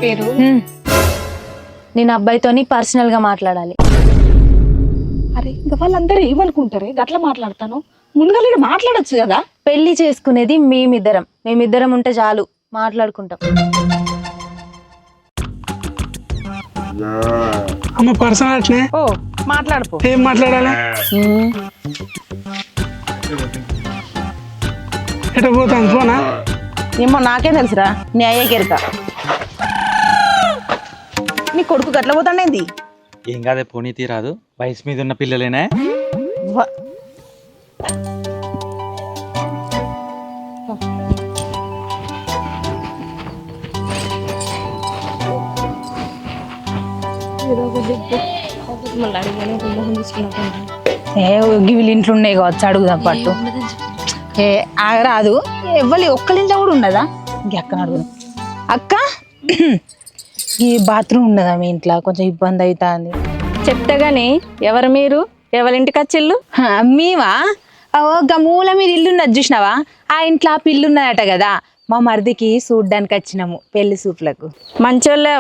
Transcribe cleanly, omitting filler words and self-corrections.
పేరు నేను అబ్బాయితోని పర్సనల్ గా మాట్లాడాలి. అరే ఇంకా వాళ్ళందరూ ఏమనుకుంటారే గట్లా మాట్లాడతాను ముందుగా నేను మాట్లాడొచ్చు కదా. పెళ్లి చేసుకునేది మేమిద్దరం ఉంటే చాలు, మాట్లాడుకుంటాం. అమ్మ పర్సనల్ అట్నే ఓ మాట్లాడుకో. ఏం మాట్లాడాలి? ఎట పోతాను ఫోనా? ఏమో నాకే తెలుసురా, నీ అయ్యకెరక. నీ కొడుకు గట్ల పోతాండేంది? ఏం కాదే పోనీ తీరాదు, వయసు మీద ఉన్న పిల్లలేనా? వీళ్ళ ఇంట్లో ఉన్నాయి కావచ్చు, అడుగుదాం పట్టు. ఆగరాదు, ఎవ్వరు ఒక్కరింట్లో కూడా ఉండదా? ఇంకెక్కన అడుగుదాం. అక్క, ఈ బాత్రూమ్ ఉన్నదా మీ ఇంట్లో? కొంచెం ఇబ్బంది అవుతుంది. చెప్తే గాని ఎవరు మీరు, ఎవరింటికి వచ్చిల్లు? మేమా? ఒక మూల మీద ఇల్లు ఉన్నది చూసినావా, ఆ ఇంట్లో ఆ పిల్లు ఉన్నదట కదా, మా మరిదికి చూడ్డానికి వచ్చినాము పెళ్లి సూపులకు. మంచోళ్ళే.